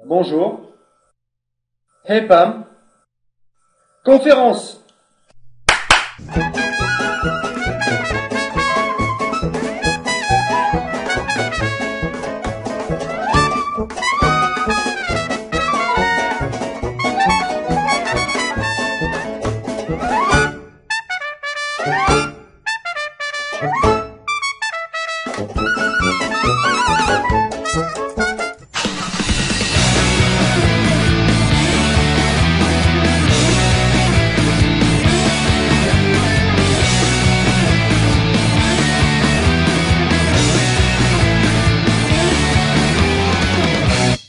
Bonjour. Hey Pam. Conférence.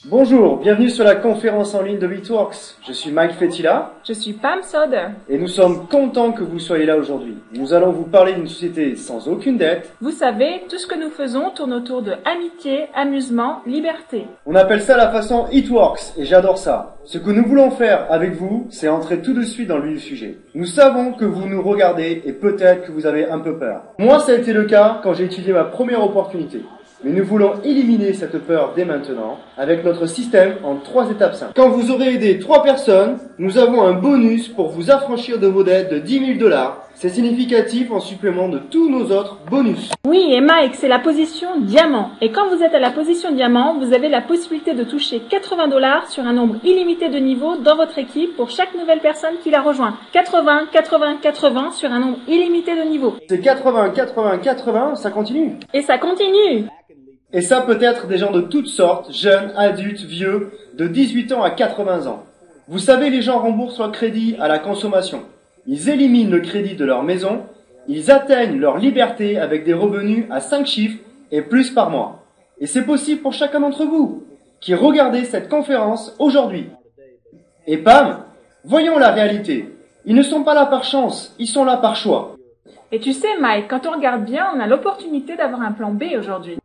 Bonjour, bienvenue sur la conférence en ligne de Bitworks. Je suis Mike Fetila. Je suis Pam Soder. Et nous sommes contents que vous soyez là aujourd'hui. Nous allons vous parler d'une société sans aucune dette. Vous savez, tout ce que nous faisons tourne autour de amitié, amusement, liberté. On appelle ça la façon It Works et j'adore ça. Ce que nous voulons faire avec vous, c'est entrer tout de suite dans le vif du sujet. Nous savons que vous nous regardez et peut-être que vous avez un peu peur. Moi, ça a été le cas quand j'ai étudié ma première opportunité. Mais nous voulons éliminer cette peur dès maintenant avec notre système en 3 étapes simples. Quand vous aurez aidé 3 personnes, nous avons un bonus pour vous affranchir de vos dettes de $10 000. C'est significatif en supplément de tous nos autres bonus. Oui, et Mike, c'est la position diamant. Et quand vous êtes à la position diamant, vous avez la possibilité de toucher $80 sur un nombre illimité de niveaux dans votre équipe pour chaque nouvelle personne qui la rejoint. 80, 80, 80 sur un nombre illimité de niveaux. C'est 80, 80, 80, ça continue. Et ça continue. Et ça peut être des gens de toutes sortes, jeunes, adultes, vieux, de 18 ans à 80 ans. Vous savez, les gens remboursent leur crédit à la consommation. Ils éliminent le crédit de leur maison. Ils atteignent leur liberté avec des revenus à 5 chiffres et plus par mois. Et c'est possible pour chacun d'entre vous qui regardez cette conférence aujourd'hui. Et Pam, voyons la réalité. Ils ne sont pas là par chance, ils sont là par choix. Et tu sais, Mike, quand on regarde bien, on a l'opportunité d'avoir un plan B aujourd'hui.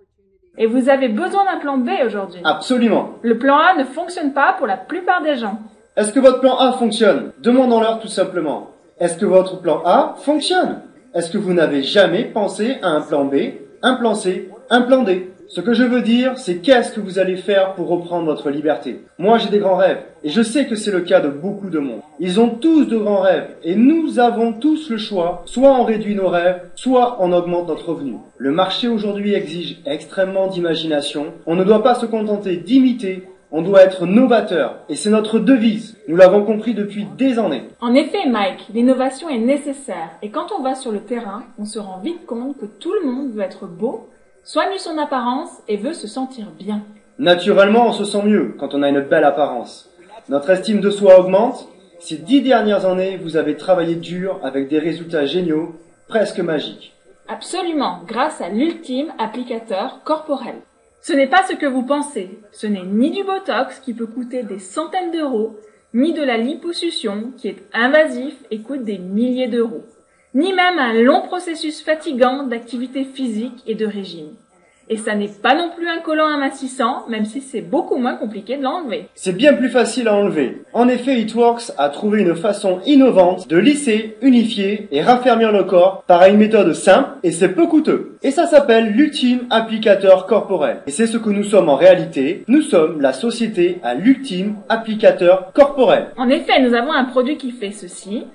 Et vous avez besoin d'un plan B aujourd'hui. Absolument. Le plan A ne fonctionne pas pour la plupart des gens. Est-ce que votre plan A fonctionne? Demandons-leur tout simplement. Est-ce que votre plan A fonctionne? Est-ce que vous n'avez jamais pensé à un plan B, un plan C, un plan D? Ce que je veux dire, c'est qu'est-ce que vous allez faire pour reprendre votre liberté? Moi, j'ai des grands rêves, et je sais que c'est le cas de beaucoup de monde. Ils ont tous de grands rêves, et nous avons tous le choix, soit on réduit nos rêves, soit on augmente notre revenu. Le marché aujourd'hui exige extrêmement d'imagination. On ne doit pas se contenter d'imiter, on doit être novateur, et c'est notre devise. Nous l'avons compris depuis des années. En effet, Mike, l'innovation est nécessaire, et quand on va sur le terrain, on se rend vite compte que tout le monde veut être beau, soigne son apparence et veut se sentir bien. Naturellement, on se sent mieux quand on a une belle apparence. Notre estime de soi augmente. Ces 10 dernières années, vous avez travaillé dur avec des résultats géniaux, presque magiques. Absolument, grâce à l'ultime applicateur corporel. Ce n'est pas ce que vous pensez. Ce n'est ni du Botox qui peut coûter des centaines d'euros, ni de la liposuction qui est invasif et coûte des milliers d'euros, ni même un long processus fatigant d'activité physique et de régime. Et ça n'est pas non plus un collant amincissant, même si c'est beaucoup moins compliqué de l'enlever. C'est bien plus facile à enlever. En effet, It Works a trouvé une façon innovante de lisser, unifier et raffermir le corps par une méthode simple et c'est peu coûteux. Et ça s'appelle l'ultime applicateur corporel. Et c'est ce que nous sommes en réalité. Nous sommes la société à l'ultime applicateur corporel. En effet, nous avons un produit qui fait ceci.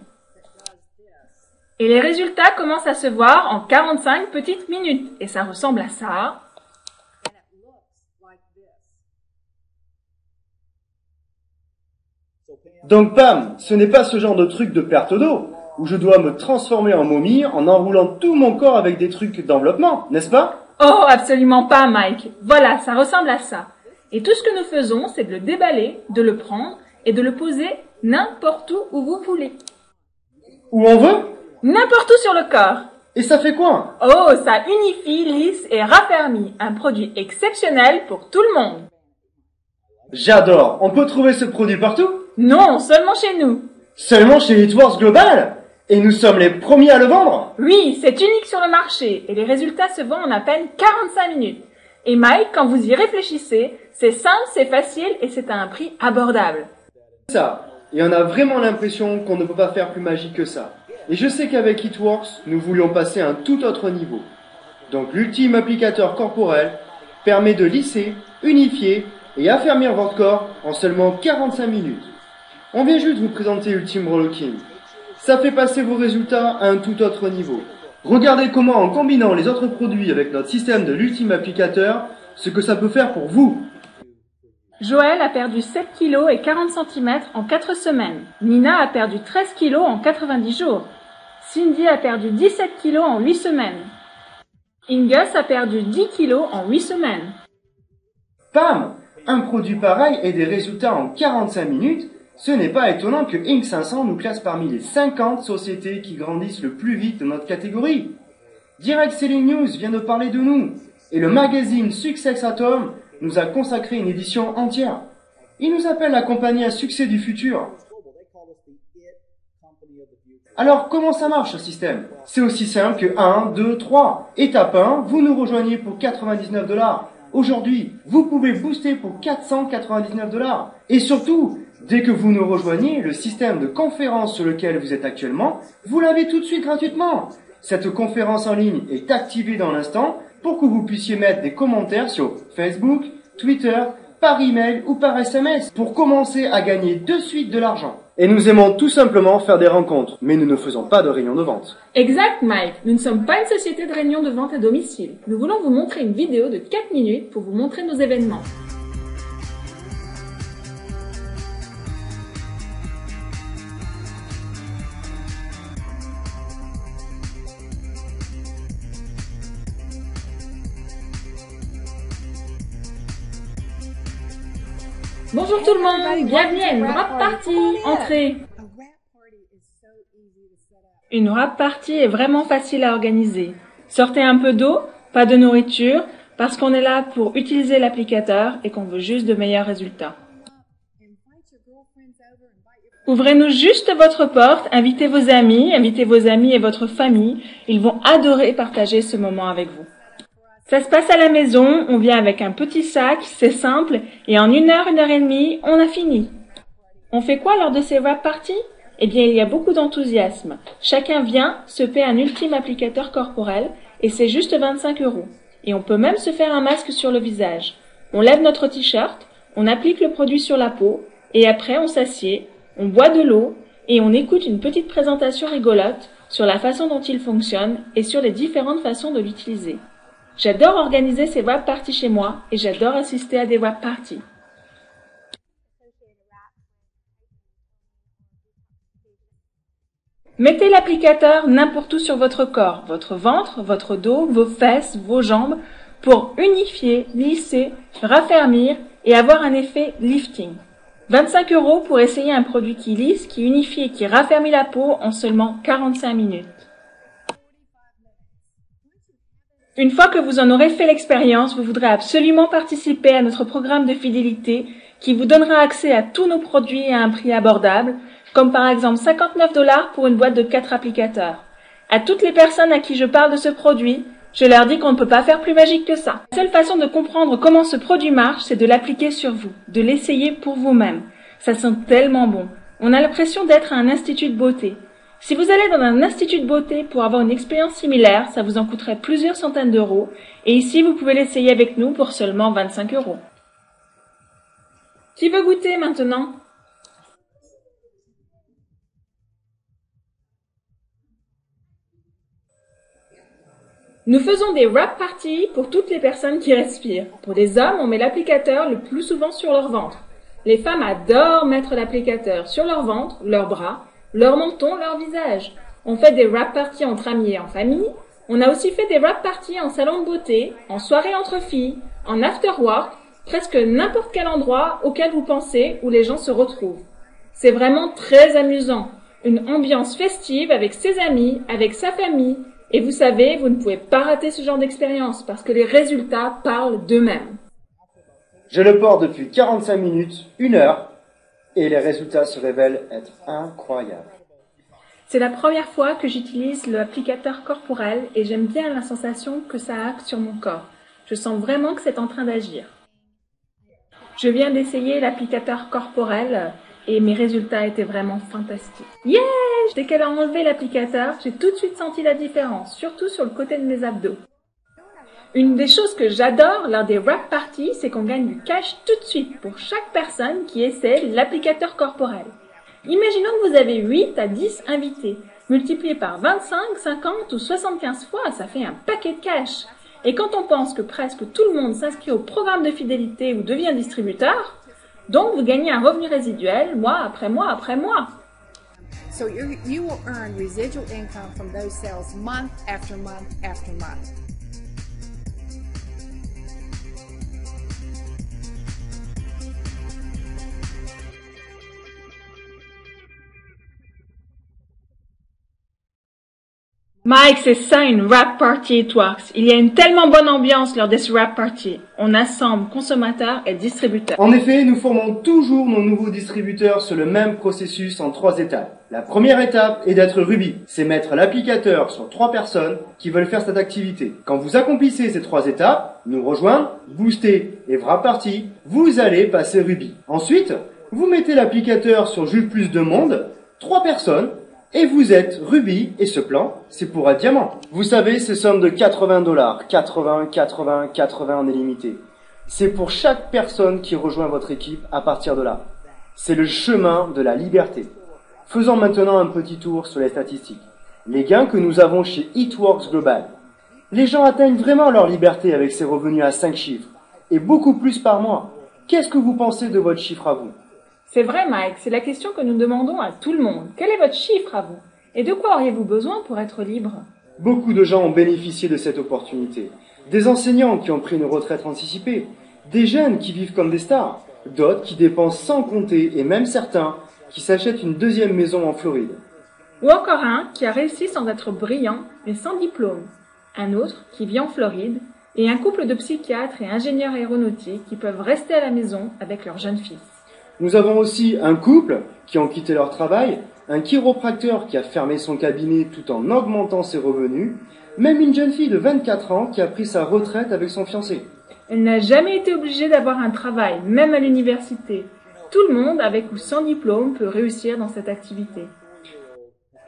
Et les résultats commencent à se voir en 45 petites minutes. Et ça ressemble à ça. Donc Pam, ce n'est pas ce genre de truc de perte d'eau, où je dois me transformer en momie en enroulant tout mon corps avec des trucs d'enveloppement, n'est-ce pas? Oh, absolument pas, Mike. Voilà, ça ressemble à ça. Et tout ce que nous faisons, c'est de le déballer, de le prendre et de le poser n'importe où vous voulez. Où on veut? N'importe où sur le corps. Et ça fait quoi? Oh, ça unifie, lisse et raffermit. Un produit exceptionnel pour tout le monde. J'adore. On peut trouver ce produit partout? Non, seulement chez nous. Seulement chez It Works Global? Et nous sommes les premiers à le vendre? Oui, c'est unique sur le marché et les résultats se vendent en à peine 45 minutes. Et Mike, quand vous y réfléchissez, c'est simple, c'est facile et c'est à un prix abordable. Ça. Et on a vraiment l'impression qu'on ne peut pas faire plus magique que ça. Et je sais qu'avec It Works, nous voulions passer à un tout autre niveau. Donc l'ultime applicateur corporel permet de lisser, unifier et affermir votre corps en seulement 45 minutes. On vient juste vous présenter Ultime Relooking. Ça fait passer vos résultats à un tout autre niveau. Regardez comment, en combinant les autres produits avec notre système de l'Ultime Applicateur, ce que ça peut faire pour vous. Joël a perdu 7 kg et 40 cm en 4 semaines. Nina a perdu 13 kg en 90 jours. Cindy a perdu 17 kg en 8 semaines. Ingus a perdu 10 kg en 8 semaines. Pam! Un produit pareil et des résultats en 45 minutes, ce n'est pas étonnant que Inc 500 nous classe parmi les 50 sociétés qui grandissent le plus vite de notre catégorie. Direct Selling News vient de parler de nous, et le magazine Success Atom nous a consacré une édition entière. Il nous appelle la compagnie à succès du futur. Alors, comment ça marche ce système? C'est aussi simple que 1, 2, 3. Étape 1, vous nous rejoignez pour 99 $. Aujourd'hui, vous pouvez booster pour 499 $. Et surtout, dès que vous nous rejoignez, le système de conférence sur lequel vous êtes actuellement, vous l'avez tout de suite gratuitement. Cette conférence en ligne est activée dans l'instant pour que vous puissiez mettre des commentaires sur Facebook, Twitter, par email ou par SMS pour commencer à gagner de suite de l'argent. Et nous aimons tout simplement faire des rencontres, mais nous ne faisons pas de réunions de vente. Exact, Mike. Nous ne sommes pas une société de réunion de vente à domicile. Nous voulons vous montrer une vidéo de 4 minutes pour vous montrer nos événements. Bonjour tout le monde, bienvenue à une wrap party. Entrez. Une wrap party est vraiment facile à organiser. Sortez un peu d'eau, pas de nourriture, parce qu'on est là pour utiliser l'applicateur et qu'on veut juste de meilleurs résultats. Ouvrez-nous juste votre porte, invitez vos amis et votre famille. Ils vont adorer partager ce moment avec vous. Ça se passe à la maison, on vient avec un petit sac, c'est simple, et en 1 heure, 1 heure et demie, on a fini. On fait quoi lors de ces wrap parties? Eh bien, il y a beaucoup d'enthousiasme. Chacun vient, se paie un ultime applicateur corporel, et c'est juste 25 €. Et on peut même se faire un masque sur le visage. On lève notre t-shirt, on applique le produit sur la peau, et après on s'assied, on boit de l'eau, et on écoute une petite présentation rigolote sur la façon dont il fonctionne et sur les différentes façons de l'utiliser. J'adore organiser ces wrap parties chez moi et j'adore assister à des wrap parties. Mettez l'applicateur n'importe où sur votre corps, votre ventre, votre dos, vos fesses, vos jambes, pour unifier, lisser, raffermir et avoir un effet lifting. 25 € pour essayer un produit qui lisse, qui unifie et qui raffermit la peau en seulement 45 minutes. Une fois que vous en aurez fait l'expérience, vous voudrez absolument participer à notre programme de fidélité qui vous donnera accès à tous nos produits à un prix abordable, comme par exemple 59 $ pour une boîte de 4 applicateurs. À toutes les personnes à qui je parle de ce produit, je leur dis qu'on ne peut pas faire plus magique que ça. La seule façon de comprendre comment ce produit marche, c'est de l'appliquer sur vous, de l'essayer pour vous-même. Ça sent tellement bon. On a l'impression d'être à un institut de beauté. Si vous allez dans un institut de beauté pour avoir une expérience similaire, ça vous en coûterait plusieurs centaines d'euros. Et ici, vous pouvez l'essayer avec nous pour seulement 25 €. Qui veut goûter maintenant? Nous faisons des wrap parties pour toutes les personnes qui respirent. Pour les hommes, on met l'applicateur le plus souvent sur leur ventre. Les femmes adorent mettre l'applicateur sur leur ventre, leurs bras, leur menton, leur visage. On fait des wrap parties entre amis et en famille. On a aussi fait des wrap parties en salon de beauté, en soirée entre filles, en after work, presque n'importe quel endroit auquel vous pensez où les gens se retrouvent. C'est vraiment très amusant. Une ambiance festive avec ses amis, avec sa famille. Et vous savez, vous ne pouvez pas rater ce genre d'expérience parce que les résultats parlent d'eux-mêmes. Je le porte depuis 45 minutes, 1 heure, et les résultats se révèlent être incroyables. C'est la première fois que j'utilise l'applicateur corporel et j'aime bien la sensation que ça a sur mon corps. Je sens vraiment que c'est en train d'agir. Je viens d'essayer l'applicateur corporel et mes résultats étaient vraiment fantastiques. Yeah! Dès qu'elle a enlevé l'applicateur, j'ai tout de suite senti la différence, surtout sur le côté de mes abdos. Une des choses que j'adore lors des wrap parties, c'est qu'on gagne du cash tout de suite pour chaque personne qui essaie l'applicateur corporel. Imaginons que vous avez 8 à 10 invités. Multiplié par 25, 50 ou 75 fois, ça fait un paquet de cash. Et quand on pense que presque tout le monde s'inscrit au programme de fidélité ou devient distributeur, donc vous gagnez un revenu résiduel mois après mois après mois. So you will earn residual income from those sales month after month after month. Mike, c'est ça une wrap party It-Works. Il y a une tellement bonne ambiance lors des wrap parties. On assemble consommateurs et distributeurs. En effet, nous formons toujours nos nouveaux distributeurs sur le même processus en 3 étapes. La première étape est d'être Ruby. C'est mettre l'applicateur sur 3 personnes qui veulent faire cette activité. Quand vous accomplissez ces 3 étapes, nous rejoindre, booster et wrap party, vous allez passer Ruby. Ensuite, vous mettez l'applicateur sur juste plus de monde, 3 personnes, et vous êtes Ruby, et ce plan, c'est pour un diamant. Vous savez, ces sommes de $80, 80, 80, 80 en illimité. C'est pour chaque personne qui rejoint votre équipe à partir de là. C'est le chemin de la liberté. Faisons maintenant un petit tour sur les statistiques. Les gains que nous avons chez It-Works Global. Les gens atteignent vraiment leur liberté avec ces revenus à 5 chiffres, et beaucoup plus par mois. Qu'est-ce que vous pensez de votre chiffre à vous ? C'est vrai, Mike, c'est la question que nous demandons à tout le monde. Quel est votre chiffre à vous? Et de quoi auriez-vous besoin pour être libre? Beaucoup de gens ont bénéficié de cette opportunité. Des enseignants qui ont pris une retraite anticipée, des jeunes qui vivent comme des stars, d'autres qui dépensent sans compter et même certains qui s'achètent une deuxième maison en Floride. Ou encore un qui a réussi sans être brillant mais sans diplôme. Un autre qui vit en Floride et un couple de psychiatres et ingénieurs aéronautiques qui peuvent rester à la maison avec leur jeune fils. Nous avons aussi un couple qui ont quitté leur travail, un chiropracteur qui a fermé son cabinet tout en augmentant ses revenus, même une jeune fille de 24 ans qui a pris sa retraite avec son fiancé. Elle n'a jamais été obligée d'avoir un travail, même à l'université. Tout le monde, avec ou sans diplôme, peut réussir dans cette activité.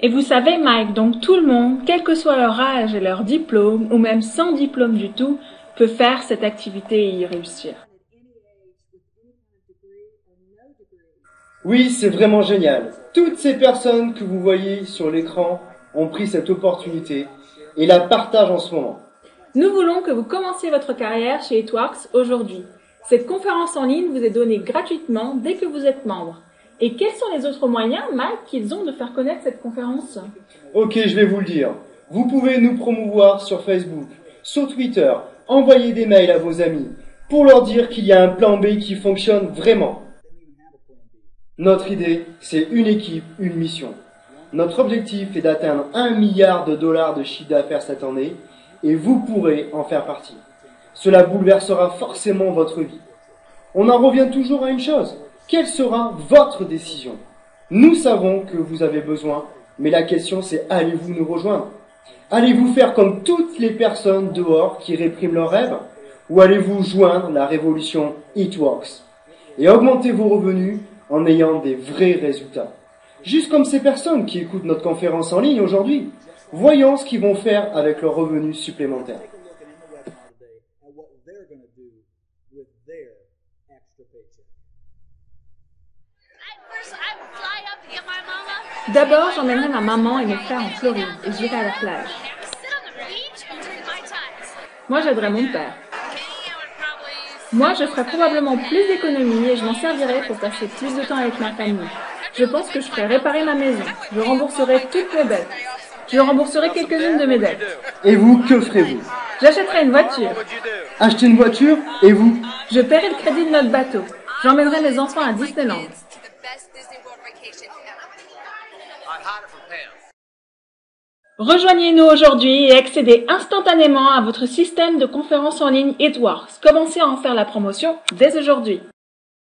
Et vous savez, Mike, donc tout le monde, quel que soit leur âge et leur diplôme, ou même sans diplôme du tout, peut faire cette activité et y réussir. Oui, c'est vraiment génial. Toutes ces personnes que vous voyez sur l'écran ont pris cette opportunité et la partagent en ce moment. Nous voulons que vous commenciez votre carrière chez It-Works aujourd'hui. Cette conférence en ligne vous est donnée gratuitement dès que vous êtes membre. Et quels sont les autres moyens, Mike, qu'ils ont de faire connaître cette conférence? Ok, je vais vous le dire. Vous pouvez nous promouvoir sur Facebook, sur Twitter, envoyer des mails à vos amis pour leur dire qu'il y a un plan B qui fonctionne vraiment. Notre idée, c'est une équipe, une mission. Notre objectif est d'atteindre $1 milliard de chiffre d'affaires cette année et vous pourrez en faire partie. Cela bouleversera forcément votre vie. On en revient toujours à une chose. Quelle sera votre décision? Nous savons que vous avez besoin, mais la question c'est allez-vous nous rejoindre? Allez-vous faire comme toutes les personnes dehors qui répriment leurs rêves? Ou allez-vous joindre la révolution It-Works et augmenter vos revenus en ayant des vrais résultats? Juste comme ces personnes qui écoutent notre conférence en ligne aujourd'hui. Voyons ce qu'ils vont faire avec leurs revenus supplémentaires. D'abord, j'emmènerai ma maman et mes frères en Floride et j'irai à la plage. Moi, j'aiderai mon père. Moi, je ferai probablement plus d'économies et je m'en servirai pour passer plus de temps avec ma famille. Je pense que je ferai réparer ma maison. Je rembourserai toutes mes dettes. Je rembourserai quelques-unes de mes dettes. Et vous, que ferez-vous? J'achèterai une voiture. Acheter une voiture? Et vous? Je paierai le crédit de notre bateau. J'emmènerai mes enfants à Disneyland. Rejoignez-nous aujourd'hui et accédez instantanément à votre système de conférence en ligne It-Works. Commencez à en faire la promotion dès aujourd'hui.